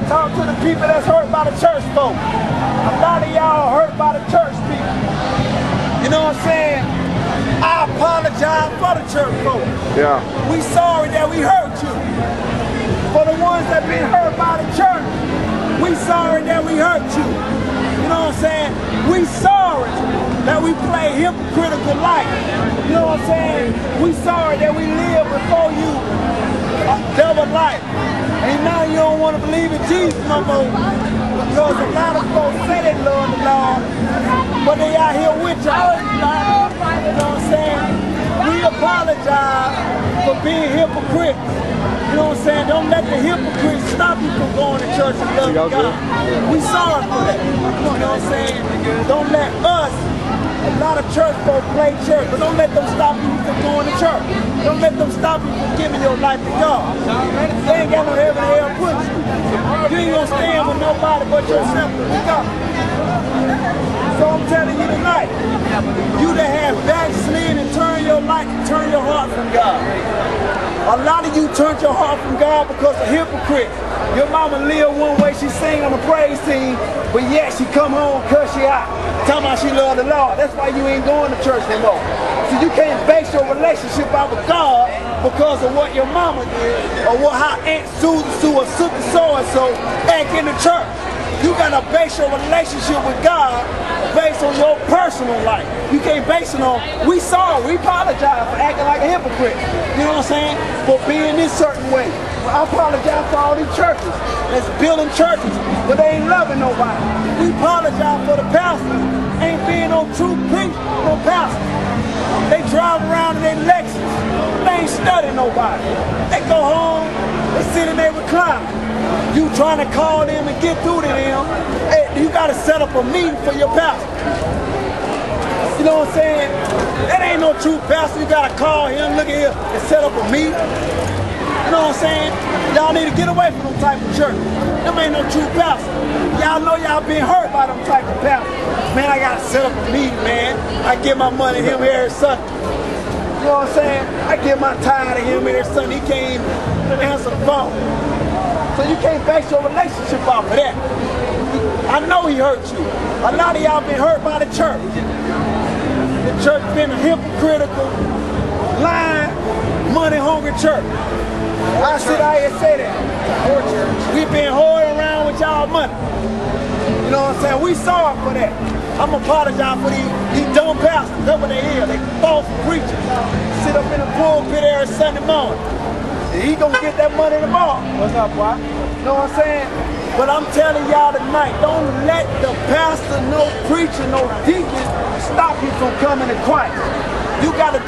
talk to the people that's hurt by the church folk. A lot of y'all hurt by the church people. You know what I'm saying? I apologize for the church folk. Yeah. We sorry that we hurt you. For the ones that been hurt by the church, we sorry that we hurt you. You know what I'm saying? We sorry that we play hypocritical life. You know what I'm saying? We sorry that we live before you a double life. And now you don't want to believe in Jesus no more. Because a lot of folks say they love the Lord, but they out here with y'all. You know what I'm saying? We apologize for being hypocrites. You know what I'm saying? Don't let the hypocrites stop you from going to church and loving God. We sorry for that. You know what I'm saying? Don't let us, a lot of church folk play church, but don't let them stop you from going to church. Don't let them stop you from giving your life to God. They ain't got no heaven or hell put you. You ain't gonna stand with nobody but yourself with God. So I'm telling you tonight, you that have backslid and turn your life, turn your heart from God. A lot of you turned your heart from God because of hypocrite. Your mama lived one way, she sang on the praise team, but yet she come home, cuss you out, talking about she love the Lord. That's why you ain't going to church no more. So you can't base your relationship out with God because of what your mama did or how Aunt Susan or Sister so-and-so act in the church. You gotta base your relationship with God based on your personal life. You can't base it on, we sorry, we apologize for acting like a hypocrite. You know what I'm saying? For being this certain way. I apologize for all these churches that's building churches, but they ain't loving nobody. We apologize for the pastors ain't being no true preachers, no pastors. They drive around in their Lexus. They ain't studying nobody. They go home, they sit in their recliner. You trying to call them and get through to them, hey, you got to set up a meeting for your pastor. You know what I'm saying? That ain't no true pastor. You got to call him, look at here, and set up a meeting. You know what I'm saying? Y'all need to get away from them type of church. Them ain't no true pastor. Y'all know y'all been hurt by them type of pastors. Man, I got to set up a meeting, man. I give my money to him every Sunday. You know what I'm saying? I give my tithe to him every Sunday. He can't even answer the phone. So you can't base your relationship off of that. I know he hurt you. A lot of y'all been hurt by the church. The church been a hypocritical, lying, money-hungry church. I sit out here and say that. We been hoarding around with y'all money. You know what I'm saying? We sorry for that. I'm apologize for these dumb pastors. That's what they is. They false preachers. Sit up in the pulpit every Sunday morning. He gonna get that money tomorrow. What's up, boy? You know what I'm saying? But I'm telling y'all tonight, don't let the pastor, no preacher, no deacon stop you from coming to Christ. You gotta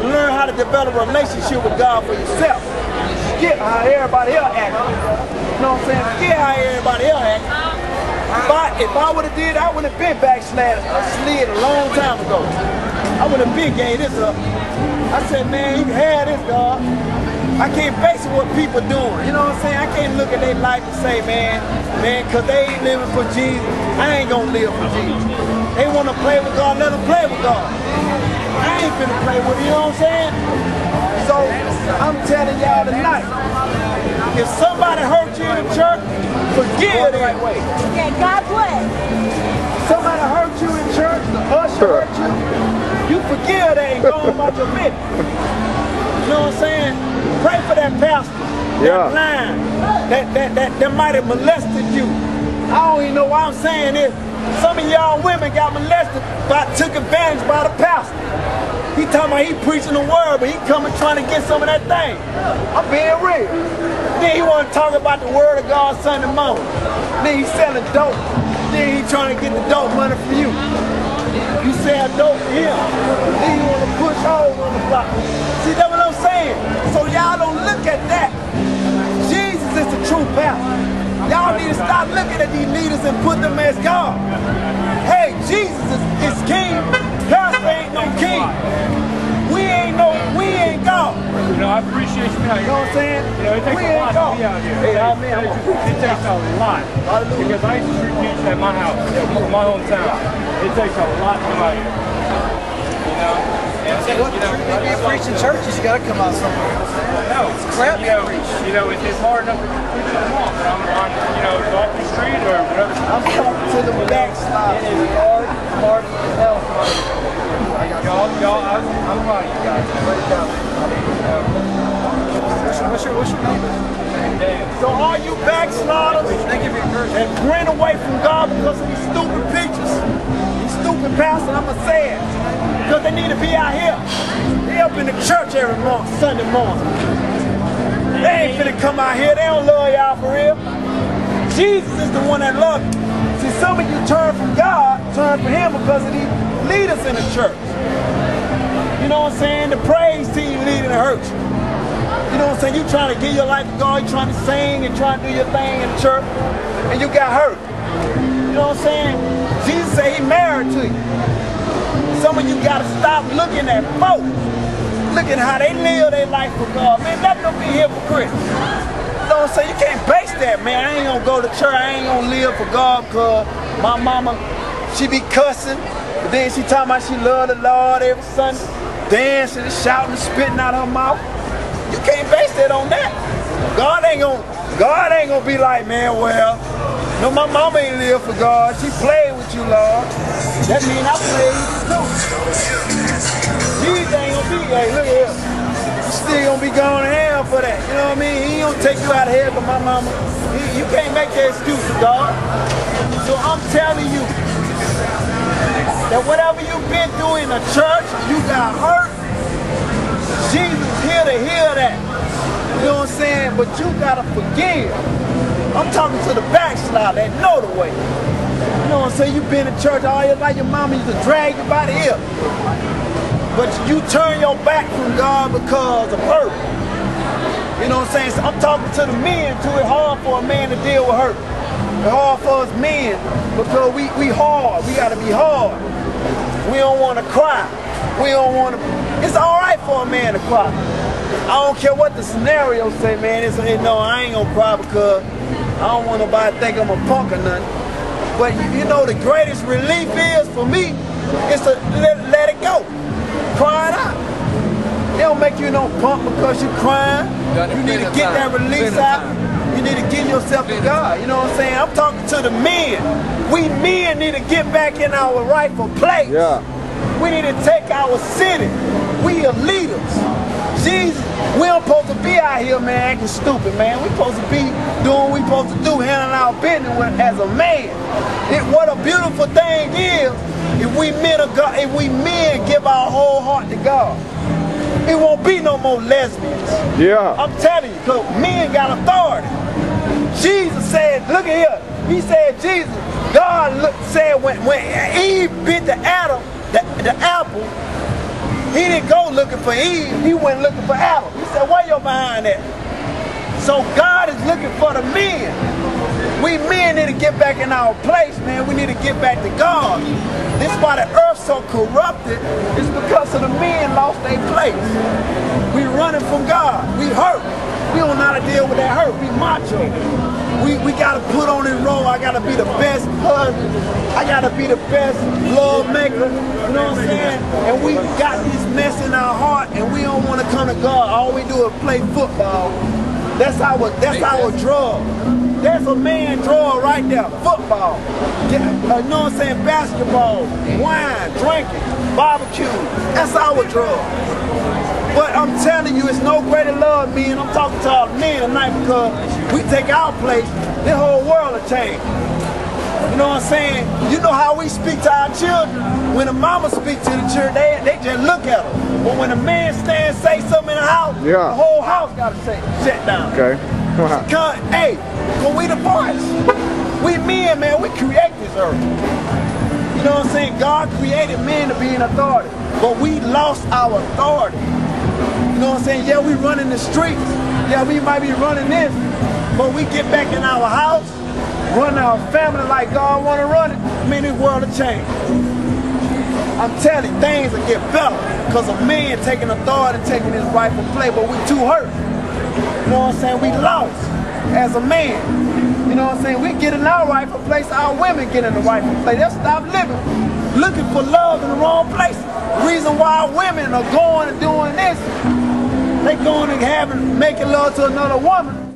learn how to develop a relationship with God for yourself. Forget how everybody else acts. You know what I'm saying? Forget how everybody else acts. If I would have did, I would have been backslid a long time ago. I would have been gave this up. I said, man, you can have this, God. I can't base it what people doing. You know what I'm saying? I can't look at their life and say, man, because they ain't living for Jesus, I ain't gonna live for Jesus. They want to play with God, let them play with God. I ain't finna play with it, you know what I'm saying? So, I'm telling y'all tonight, if somebody hurt you in the church, forgive them. Yeah, God bless. Somebody hurt you in church, the usher hurt you, you forgive them and go about your business. You know what I'm saying? Pray for that pastor, that line, that might have molested you. I don't even know why I'm saying this. Some of y'all women got molested, took advantage by the pastor. He talking about he preaching the word, but he coming trying to get some of that thing. I'm being real. Then he want to talk about the word of God Sunday morning. Then he selling dope. Then he trying to get the dope money from you. You sell dope to him. Then you want to push holes on the block. See, that's what I'm saying. So y'all don't look at that. Jesus is the true pastor. Y'all need to stop looking at these leaders and put them as God. Hey, Jesus is king. Pastor ain't no king. We ain't God. You know, I appreciate you out here. You know what I'm saying? You know, it takes a lot to be out here. Hey, man, it takes a lot. Because I used to street teach at my house, my hometown. It takes a lot to come out here. You know? What the truth may be preaching churches, you gotta come out somewhere. No, it's crap. You know, it's hard enough to preach them all, but I'm you know, backsliders and ran away from God because of these stupid preachers, these stupid pastors, I'm going to say it, because they need to be out here. They up in the church every Sunday morning. They ain't finna come out here. They don't love y'all for real. Jesus is the one that loves you. See, some of you turn from God, turn from Him because of these leaders in the church. You know what I'm saying? The praise team leading to hurt you. You know what I'm saying? You trying to give your life to God, you trying to sing and trying to do your thing in the church, and you got hurt. You know what I'm saying? Jesus said He married to you. Some of you got to stop looking at folks. Looking how they live their life for God. Man, let them be hypocrites. You know what I'm saying? You can't base that, man. I ain't gonna go to church. I ain't gonna live for God because my mama, she be cussing. But then she talking about she love the Lord every Sunday. Dancing and shouting and spitting out her mouth. You can't base that on that. God ain't gonna be like, man, well, no, my mama ain't live for God. She played with you, Lord. That mean I played with you too. Jesus ain't gonna be, hey, look at him. You still gonna be going to hell for that. You know what I mean? He ain't gonna take you out of hell for my mama. You can't make that excuse, dog. So I'm telling you that whatever you've been through in the church, you got hurt. Jesus is here to heal that. You know what I'm saying? But you gotta forgive. I'm talking to the backslider that know the way. You know what I'm saying? You've been in church all your life, your mama used to drag you by the hip. But you turn your back from God because of hurt. You know what I'm saying? So I'm talking to the men too. It's hard for a man to deal with hurt. It's hard for us men because we hard. We gotta be hard. We don't wanna cry. We don't wanna, it's alright for a man to cry. I don't care what the scenario say, man. No, I ain't gonna cry because I don't want nobody to think I'm a punk or nothing. But you know the greatest relief is for me is to let it go. Cry it out. It don't make you no punk because you crying. You need to get that release out. You need to give yourself to God. You know what I'm saying? I'm talking to the men. We men need to get back in our rightful place. Yeah. We need to take our city. We are leaders. Jesus, we don't supposed to be out here, man, acting stupid, man. We supposed to be doing what we supposed to do, handling our business as a man. What a beautiful thing is if we men of God, if we men give our whole heart to God. It won't be no more lesbians. Yeah. I'm telling you, because men got authority. Jesus said, look at here. He said, Jesus, God said when Eve bit the Adam, the apple, he didn't go looking for Eve, he went looking for Adam. He said, where you behind that? So God is looking for the men. We men need to get back in our place, man. We need to get back to God. This is why the earth's so corrupted. It's because of the men lost their place. We running from God. We hurt. We don't know how to deal with that hurt. We macho. We gotta put on this role. I gotta be the best husband. I gotta be the best love maker. You know what I'm saying? And we got this mess in our heart and we don't want to come to God. All we do is play football. That's our drug. There's a man drug right there. Football. You know what I'm saying? Basketball, wine, drinking, barbecue. That's our drug. But I'm telling you, it's no greater love, men. I'm talking to all the men tonight because we take our place, the whole world will change. You know what I'm saying? You know how we speak to our children? When a mama speaks to the children, they just look at them. But when a man stands and say something in the house, the whole house got to shut down. Okay. Hey, but we the voice. We men, man, we create this earth. You know what I'm saying? God created men to be in authority, but we lost our authority. You know what I'm saying? Yeah, we run in the streets. Yeah, we might be running this, but we get back in our house, run our family like God want to run it. I mean, this world will change. I'm telling you, things will get better because of men taking authority and taking his rightful place, but we too hurt. You know what I'm saying? We lost as a man. You know what I'm saying? We get in our rightful place, our women get in the rightful place. They'll stop living, looking for love in the wrong place. The reason why women are going and doing this, they going and making love to another woman